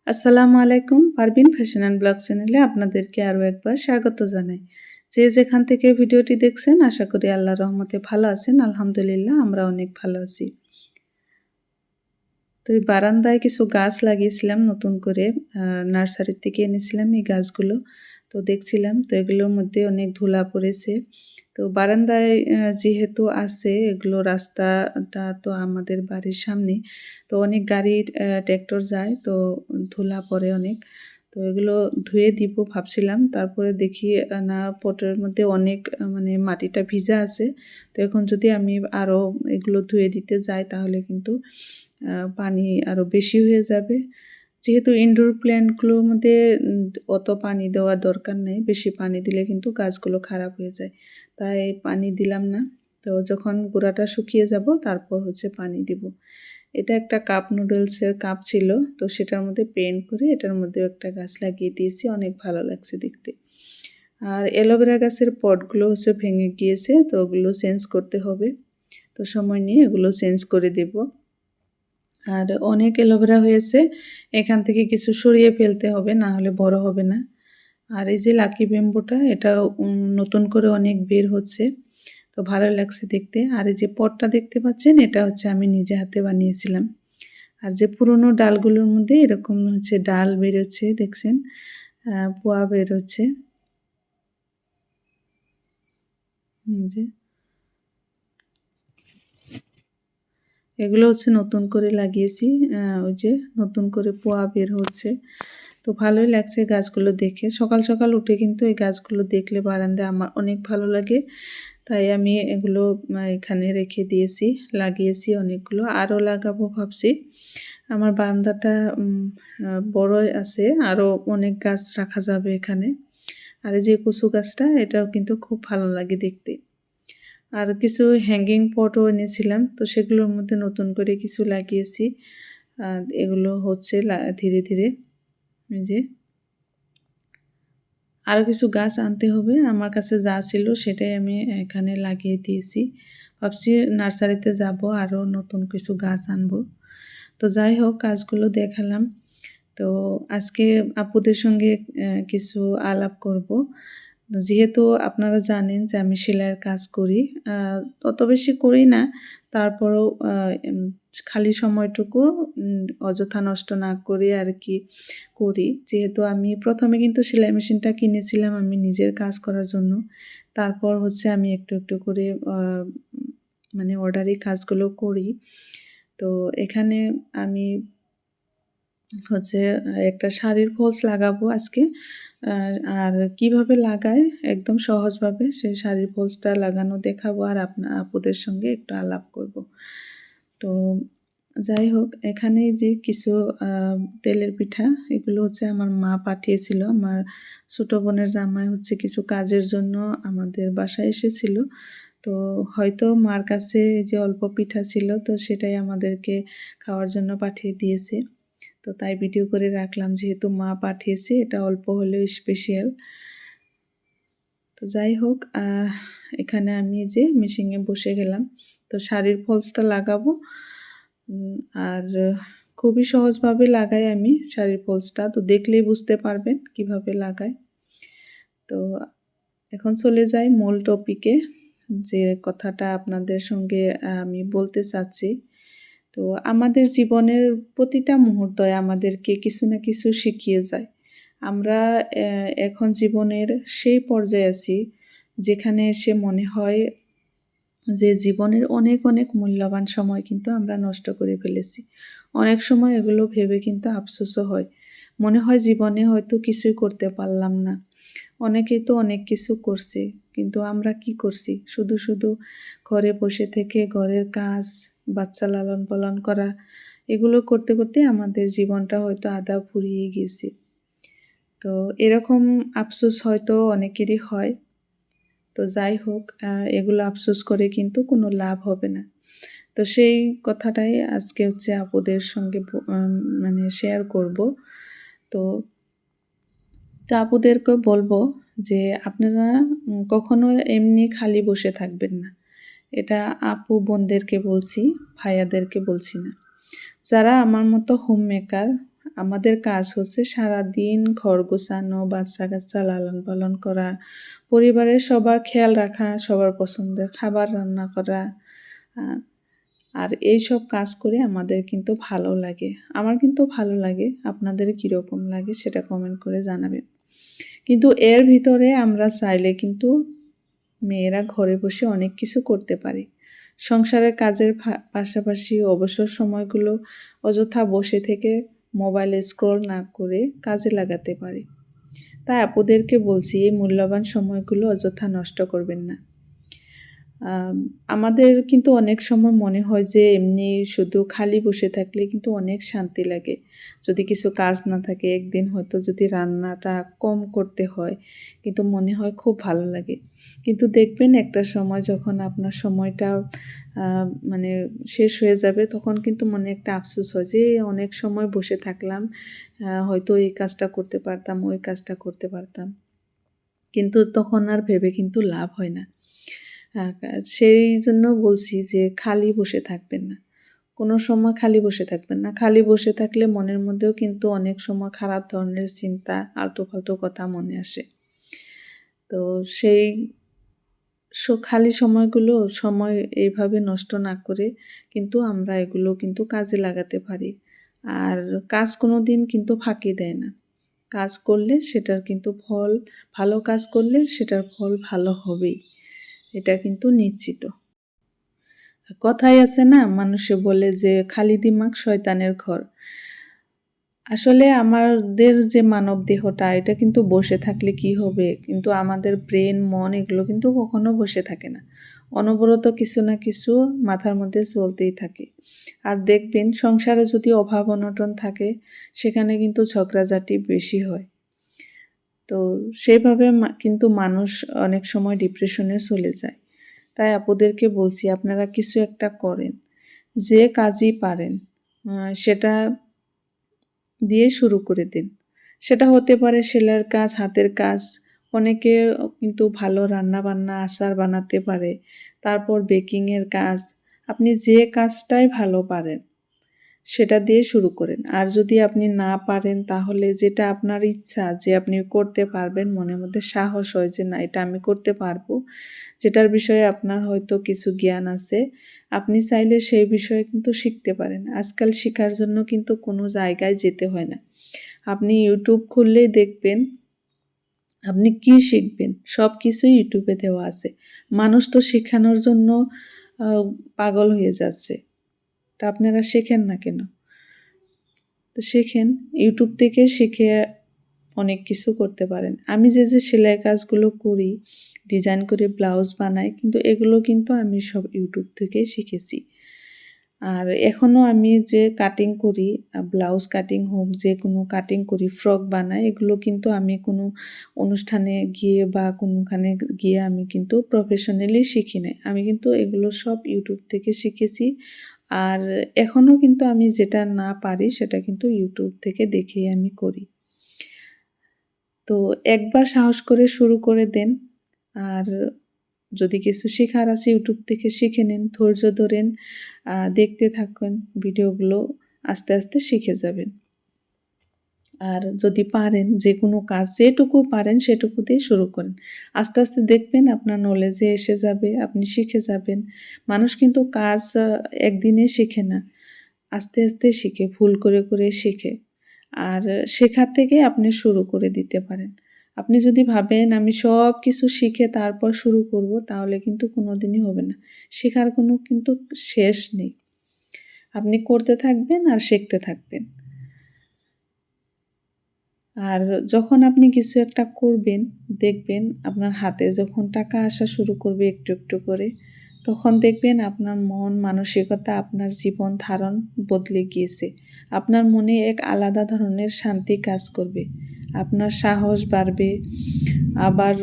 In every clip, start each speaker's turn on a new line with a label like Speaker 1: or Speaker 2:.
Speaker 1: আসসালামু আলাইকুম। Parvin fashion and blog চ্যানেলে আপনাদেরকে আরও একবার স্বাগত জানাই। যে যেখান থেকে ভিডিওটি দেখছেন আশা করি আল্লাহর রহমতে ভালো আছেন। আলহামদুলিল্লাহ আমরা অনেক ভালো আছি। তো এই বারান্দায় কিছু গাছ লাগিয়েছিলাম নতুন করে, নার্সারির থেকে এনেছিলাম এই গাছগুলো। তো দেখছিলাম তো এগুলোর মধ্যে অনেক ধুলা পড়েছে। তো বারান্দায় যেহেতু আছে এগুলো, রাস্তাটা তো আমাদের বাড়ির সামনে, তো অনেক গাড়ি ট্র্যাক্টর যায়, তো ধুলা পড়ে অনেক। তো এগুলো ধুয়ে দিব ভাবছিলাম, তারপরে দেখি না পটের মধ্যে অনেক মানে মাটিটা ভিজা আছে। তো এখন যদি আমি আরও এগুলো ধুয়ে দিতে যাই তাহলে কিন্তু পানি আরও বেশি হয়ে যাবে। যেহেতু ইনডোর প্ল্যান্টগুলোর মধ্যে অত পানি দেওয়ার দরকার নেই, বেশি পানি দিলে কিন্তু গাছগুলো খারাপ হয়ে যায়, তাই পানি দিলাম না। তো যখন গোড়াটা শুকিয়ে যাব তারপর পানি দিব। এটা একটা কাপ নুডলসের কাপ ছিল, তো সেটার মধ্যে পেইন্ট করে এটার মধ্যেও একটা গাছ লাগিয়ে দিয়েছি, অনেক ভালো লাগছে দেখতে। আর অ্যালোভেরা গাছের পটগুলো ভেঙে গিয়েছে, তো ওগুলো চেঞ্জ করতে হবে। তো সময় নিয়ে এগুলো চেঞ্জ করে দেব। আর অনেক অ্যালোভেরা হয়েছে, এখান থেকে কিছু সরিয়ে ফেলতে হবে, না হলে বড় হবে না। আর এই যে লাকি ব্যাম্বুটা, এটাও নতুন করে অনেক বের হচ্ছে, তো ভালো লাগছে দেখতে। আর এই যে পটটা দেখতে পাচ্ছেন, এটা আমি নিজে হাতে বানিয়েছিলাম। আর যে পুরনো ডালগুলোর মধ্যে এরকম ডাল বেরোচ্ছে, দেখছেন পোয়া বেরোচ্ছে। যে এগুলো নতুন করে লাগিয়েছি, ওই যে নতুন করে পোয়া বের হচ্ছে। তো ভালোই লাগছে গাছগুলো দেখে। সকাল সকাল উঠে কিন্তু এই গাছগুলো দেখলে বারান্দায় আমার অনেক ভালো লাগে, তাই আমি এগুলো এখানে রেখে দিয়েছি, লাগিয়েছি অনেকগুলো, আরও লাগাবো ভাবছি। আমার বারান্দাটা বড়ই আছে, আরও অনেক গাছ রাখা যাবে এখানে। আর এই যে কচু গাছটা, এটাও কিন্তু খুব ভালো লাগে দেখতে। আর কিছু হ্যাঙ্গিং পটও এনেছিলাম, তো সেগুলোর মধ্যে নতুন করে কিছু লাগিয়েছি। এগুলো ধীরে ধীরে। এই যে আরও কিছু গাছ আনতে হবে, আমার কাছে যা ছিল সেটাই আমি এখানে লাগিয়ে দিয়েছি। ভাবছি নার্সারিতে যাব, আরও নতুন কিছু গাছ আনবো। তো যাই হোক, কাজগুলো দেখালাম। তো আজকে আপুদের সঙ্গে কিছু আলাপ করব। যেহেতু আপনারা জানেন যে আমি সেলাইয়ের কাজ করি, অত বেশি করি না, তারপরেও খালি সময়টুকু অযথা নষ্ট না করে আর কি করি। যেহেতু আমি প্রথমে কিন্তু সেলাই মেশিনটা কিনেছিলাম আমি নিজের কাজ করার জন্য, তারপর আমি একটু একটু করে মানে অর্ডারি কাজগুলো করি। তো এখানে আমি একটা শাড়ির ফলস লাগাবো আজকে। আর কিভাবে লাগায় একদম সহজভাবে সেই শাড়ির ফলসটা লাগানো দেখাবো, আর আপুদের সঙ্গে একটু আলাপ করব। তো যাই হোক, এখানে যে কিছু তেলের পিঠা, এগুলো আমার মা পাঠিয়েছিল। আমার ছোট বোনের জামাই কিছু কাজের জন্য আমাদের বাসায় এসেছিল, তো হয়তো মার কাছে যে অল্প পিঠা ছিল, তো সেটাই আমাদেরকে খাওয়ার জন্য পাঠিয়ে দিয়েছে। তো তাই ভিডিও করে রাখলাম, যেহেতু মা পাঠিয়েছে, এটা অল্প হলেও স্পেশাল। তো যাই হোক, এখানে আমি যে মেশিনে বসে গেলাম, তো শাড়ির ফলসটা লাগাবো। আর খুবই সহজভাবে লাগাই আমি শাড়ির ফলসটা, তো দেখলেই বুঝতে পারবেন কিভাবে লাগাই। তো এখন চলে যাই মূল টপিকে, যে কথাটা আপনাদের সঙ্গে আমি বলতে চাচ্ছি। তো আমাদের জীবনের প্রতিটা মুহূর্তই আমাদেরকে কিছু না কিছু শিখিয়ে যায়। আমরা এখন জীবনের সেই পর্যায়ে আছি যেখানে এসে মনে হয় যে জীবনের অনেক অনেক মূল্যবান সময় কিন্তু আমরা নষ্ট করে ফেলেছি। অনেক সময় এগুলো ভেবে কিন্তু আফসোসও হয়, মনে হয় জীবনে হয়তো কিছুই করতে পারলাম না। অনেকেই তো অনেক কিছু করছে, কিন্তু আমরা কি করছি? শুধু শুধু ঘরে বসে থেকে ঘরের কাজ, বাচ্চা লালন পালন করা, এগুলো করতে করতে আমাদের জীবনটা হয়তো আধা ফুরিয়ে গেছে। তো এরকম আফসোস হয়তো অনেকেরই হয়। তো যাই হোক, এগুলো আফসোস করে কিন্তু কোনো লাভ হবে না। তো সেই কথাটাই আজকে আপুদের সঙ্গে মানে শেয়ার করব। তো আপুদেরকে বলবো যে আপনারা কখনো এমনি খালি বসে থাকবেন না। এটা আপু বোনদেরকে বলছি, ভাইয়াদেরকে বলছি না। যারা আমার মতো হোম মেকার, আমাদের কাজ হচ্ছে সারাদিন ঘর গোছানো, বাচ্চা-কাচ্চা লালন-পালন করা, পরিবারের সবার খেয়াল রাখা, সবার পছন্দের খাবার রান্না করা। আ আর এইসব কাজ করে আমাদের কিন্তু ভালো লাগে। আমার কিন্তু ভালো লাগে। আপনাদের কিরকম লাগে সেটা কমেন্ট করে জানাবেন। কিন্তু এর ভিতরে আমরা চাইলে কিন্তু মেয়েরা ঘরে বসে অনেক কিছু করতে পারে। সংসারের কাজের পাশাপাশি অবসর সময়গুলো অযথা বসে থেকে মোবাইলে স্ক্রল না করে কাজে লাগাতে পারে। তাই আপুদেরকে বলছি এই মূল্যবান সময়গুলো অযথা নষ্ট করবেন না। আমাদের কিন্তু অনেক সময় মনে হয় যে এমনি শুধু খালি বসে থাকলে কিন্তু অনেক শান্তি লাগে। যদি কিছু কাজ না থাকে একদিন হয়তো যদি রান্নাটা কম করতে হয় কিন্তু মনে হয় খুব ভালো লাগে। কিন্তু দেখবেন একটা সময় যখন আপনার সময়টা মানে শেষ হয়ে যাবে তখন কিন্তু মনে একটা আফসোস হয় যে অনেক সময় বসে থাকলাম, হয়তো এই কাজটা করতে পারতাম, ওই কাজটা করতে পারতাম। কিন্তু তখন আর ভেবে কিন্তু লাভ হয় না। সেই জন্য বলছি যে খালি বসে থাকবেন না। কোনো সময় খালি বসে থাকবেন না। খালি বসে থাকলে মনের মধ্যেও কিন্তু অনেক সময় খারাপ ধরনের চিন্তা, আলতু-ফালতু কথা মনে আসে। তো সেই খালি সময়গুলো সময় এইভাবে নষ্ট না করে কিন্তু আমরা এগুলো কিন্তু কাজে লাগাতে পারি। আর কাজ কোনোদিন কিন্তু ফাঁকি দেয় না। কাজ করলে সেটার কিন্তু ফল, ভালো কাজ করলে সেটার ফল ভালো হবেই। এটা কিন্তু নিশ্চিত। কথায় আছে না, মানুষে বলে যে খালি দিমাগ শয়তানের ঘর। আসলে আমাদের যে মানব দেহটা এটা কিন্তু বসে থাকলে কি হবে? কিন্তু আমাদের ব্রেন, মন এগুলো কিন্তু কখনো বসে থাকে না। অনবরত কিছু না কিছু মাথার মধ্যে চলতেই থাকে। আর দেখবেন সংসারে যদি অভাব-অনটন থাকে সেখানে কিন্তু ঝগড়াঝাটি বেশি হয়। তো সেভাবে কিন্তু মানুষ অনেক সময় ডিপ্রেশনে চলে যায়। তাই আপুদেরকে বলছি আপনারা কিছু একটা করেন। যে কাজই পারেন সেটা দিয়ে শুরু করে দিন। সেটা হতে পারে সেলাইয়ের কাজ, হাতের কাজ। অনেকে কিন্তু ভালো রান্না-বান্না, আচার বানাতে পারে। তারপর বেকিংয়ের কাজ। আপনি যে কাজটাই ভালো পারেন সেটা দিয়ে শুরু করেন। আর যদি আপনি না পারেন তাহলে যেটা আপনার ইচ্ছা যে আপনি করতে পারবেন, মনের মধ্যে সাহস হয় যে না এটা আমি করতে পারবো। যেটার বিষয়ে আপনার হয়তো কিছু জ্ঞান আছে, আপনি চাইলে সেই বিষয়ে কিন্তু শিখতে পারেন। আজকাল শিখার জন্য কিন্তু কোনো জায়গায় যেতে হয় না। আপনি YouTube খুললেই দেখবেন আপনি কি শিখবেন? সবকিছুই YouTube এ দেওয়া আছে। মানুষ তো শেখানোর জন্য আ পাগল হয়ে যাচ্ছে। তা আপনারা শেখেন না কেন? তো শেখেন, YouTube থেকে শিখে অনেক কিছু করতে পারেন। আমি যে সেলাই কাজগুলো করি, ডিজাইন করে ব্লাউজ বানাই কিন্তু এগুলো কিন্তু আমি সব YouTube থেকেই শিখেছি। আর এখনও আমি যে কাটিং করি, ব্লাউজ কাটিং হোক, যেকোনো কাটিং করি, ফ্রক বানাই এগুলো কিন্তু আমি কোনো অনুষ্ঠানে গিয়ে বা কোনোখানে গিয়ে আমি কিন্তু প্রফেশনালি শিখি নাই। আমি কিন্তু এগুলো সব YouTube থেকে শিখেছি। আর এখনও কিন্তু আমি যেটা না পারি সেটা কিন্তু YouTube থেকে দেখেই আমি করি। তো একবার সাহস করে শুরু করে দেন। আর যদি কিছু শেখার আছে YouTube থেকে শিখে নিন, ধৈর্য ধরেন, দেখতে থাকুন ভিডিওগুলো, আস্তে, আস্তে শিখে যাবেন। আর যদি পারেন যেকোনো কাজ যেটুকু পারেন সেটুকু দিয়ে শুরু করেন। আস্তে, আস্তে দেখবেন আপনার নলেজে এসে যাবে, আপনি শিখে যাবেন। মানুষ কিন্তু কাজ একদিনে শেখে না। আস্তে, আস্তে শিখে, ভুল করে, করে শেখে। আর শেখার থেকে আপনি শুরু করে দিতে পারেন। আপনি যদি ভাবেন আমি সব কিছু শিখে তারপর শুরু করব তাহলে কিন্তু কোনোদিনই হবে না। শেখার কোনো কিন্তু শেষ নেই। আপনি করতে থাকবেন আর শিখতে থাকবেন। আর যখন আপনি কিছু একটা করবেন, দেখবেন আপনার হাতে যখন টাকা আসা শুরু করবে একটু, একটু করে, তখন দেখবেন আপনার মন মানসিকতা, আপনার জীবন ধারণ বদলে গিয়েছে। আপনার মনে এক আলাদা ধরনের শান্তি কাজ করবে। আপনার সাহস বাড়বে। আবার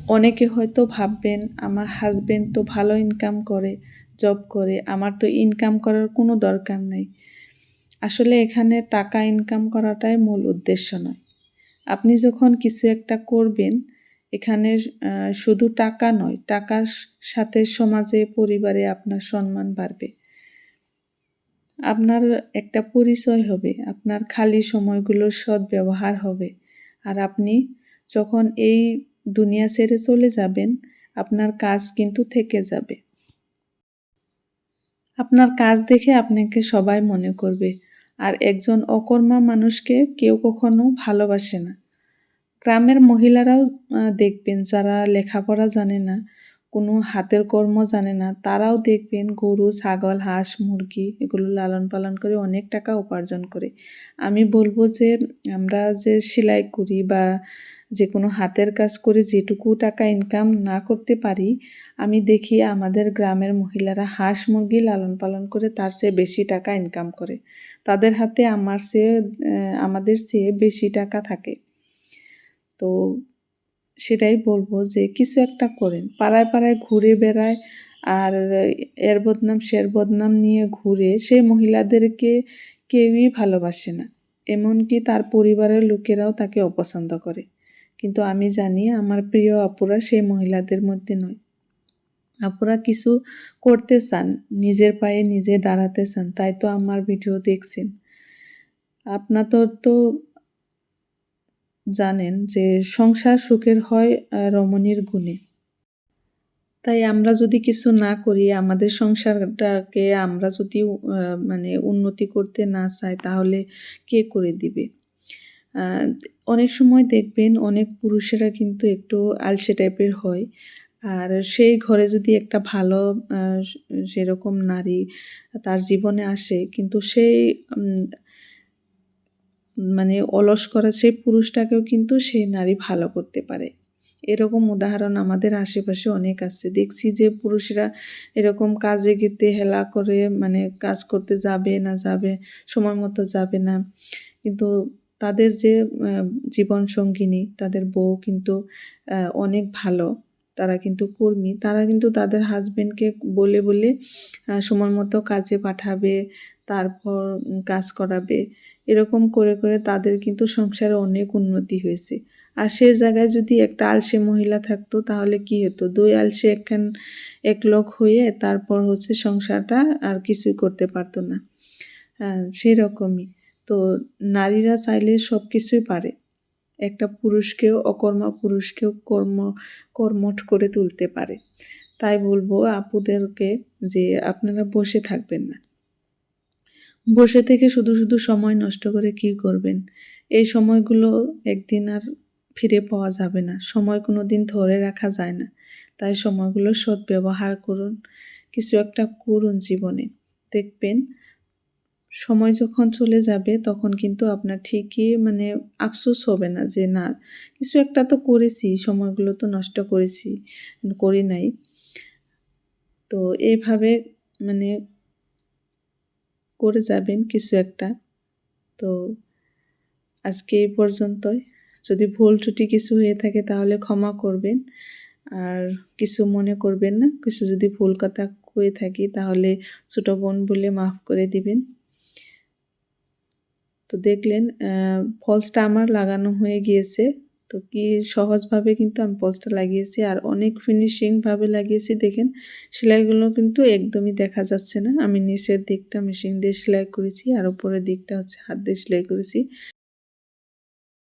Speaker 1: অনেকে হয়তো ভাববেন, আমার হাসব্যান্ড তো ভালো ইনকাম করে, জব করে, আমার তো ইনকাম করার কোনো দরকার নাই। আসলে এখানে টাকা ইনকাম করাটাই মূল উদ্দেশ্য নয়। আপনি যখন কিছু একটা করবেন, এখানে শুধু টাকা নয়, টাকার সাথে সমাজে, পরিবারে আপনার সম্মান বাড়বে। আপনার একটা পরিচয় হবে, আপনার খালি সময়গুলোর সদ্ব্যবহার হবে। আর আপনি যখন এই দুনিয়া ছেড়ে চলে যাবেন, আপনার কাজ কিন্তু থেকে যাবে। আপনার কাজ দেখে আপনাকে সবাই মনে করবে। আর একজন অকর্মা মানুষকে কেউ কখনো ভালোবাসে না। গ্রামের মহিলারাও দেখবেন যারা লেখাপড়া জানে না, কোনো হাতের কর্ম জানে না, তারাও দেখবেন গরু, ছাগল, হাঁস, মুরগি এগুলো লালন পালন করে অনেক টাকা উপার্জন করে। আমি বলব যে আমরা যে সেলাই করি বা যেকোনো হাতের কাজ করে যেটুকু টাকা ইনকাম না করতে পারি, আমি দেখি আমাদের গ্রামের মহিলারা হাঁস, মুরগি লালন পালন করে তার চেয়ে বেশি টাকা ইনকাম করে। তাদের হাতে আমাদের চেয়ে বেশি টাকা থাকে। তো সেটাই বলবো যে কিছু একটা করেন। পাড়ায়, পাড়ায় ঘুরে বেড়ায় আর এর বদনাম সের বদনাম নিয়ে ঘুরে সেই মহিলাদেরকে কেউই ভালোবাসে না। এমনকি তার পরিবারের লোকেরাও তাকে অপছন্দ করে। কিন্তু আমি জানি আমার প্রিয় আপুরা সেই মহিলাদের মধ্যে নয়। আপুরা কিছু করতে চান, নিজের পায়ে নিজে দাঁড়াতে চান। তাই তো আমার ভিডিও দেখছেন। আপনাদের তো জানেন যে সংসার সুখের হয় রমণীর গুণে। তাই আমরা যদি কিছু না করি, আমাদের সংসারটাকে আমরা যদি মানে উন্নতি করতে না চাই তাহলে কে করে দিবে? আ অনেক সময় দেখবেন অনেক পুরুষেরা কিন্তু একটু আলসে টাইপের হয়। আর সেই ঘরে যদি একটা ভালো আ সেরকম নারী তার জীবনে আসে কিন্তু সেই উম মানে অলস করা সেই পুরুষটাকেও কিন্তু সেই নারী ভালো করতে পারে। এরকম উদাহরণ আমাদের আশেপাশে অনেক আছে। দেখছি যে পুরুষরা এরকম কাজে গেতে হেলা করে মানে কাজ করতে যাবে না যাবে, সময় মতো যাবে না। কিন্তু তাদের যে জীবনসঙ্গিনী, তাদের বউ কিন্তু অনেক ভালো। তারা কিন্তু কর্মী। তারা কিন্তু তাদের হাসব্যান্ডকে বলে, বলে সময় মতো কাজে পাঠাবে, তারপর কাজ করাবে। এরকম করে, করে তাদের কিন্তু সংসারে অনেক উন্নতি হয়েছে। আর সে জায়গায় যদি একটা আলসে মহিলা থাকতো তাহলে কি হতো? ২ আলসে একলোক হয়ে তারপর হচ্ছে সংসারটা আর কিছুই করতে পারত না। সেরকমই। তো নারীরা চাইলে সবকিছুই পারে। একটা পুরুষকেও অকর্মা পুরুষকেও কর্মঠ করে তুলতে পারে। তাই বলবো আপুদেরকে যে আপনারা বসে থাকবেন না। বসে থেকে শুধু, শুধু সময় নষ্ট করে কি করবেন? এই সময়গুলো একদিন আর ফিরে পাওয়া যাবে না। সময় কোনোদিন ধরে রাখা যায় না। তাই সময়গুলোর সদ্ব্যবহার করুন। কিছু একটা করুন জীবনে। দেখবেন সময় যখন চলে যাবে তখন কিন্তু আপনার ঠিকই মানে আফসোস হবে না যে না কিছু একটা তো করেছি, সময়গুলো তো নষ্ট করি নাই। তো এইভাবে মানে করে যাবেন কিছু একটা। তো আজকে এই পর্যন্তই। যদি ভুল ত্রুটি কিছু হয়ে থাকে তাহলে ক্ষমা করবেন। আর কিছু মনে করবেন না। কিছু যদি ভুল কথা কয়ে থাকি তাহলে ছোট বোন বলে মাফ করে দিবেন। তো দেখলেন ফলসটা আমার লাগানো হয়ে গিয়েছে। তো কি সহজভাবে কিন্তু আমি ফলসটা লাগিয়েছি আর অনেক ফিনিশিং ভাবে লাগিয়েছি দেখেন। সেলাইগুলো কিন্তু একদমই দেখা যাচ্ছে না। আমি নিচের দিকটা মেশিন দিয়ে সেলাই করেছি আর উপরের দিকটা হচ্ছে হাত দিয়ে সেলাই করেছি।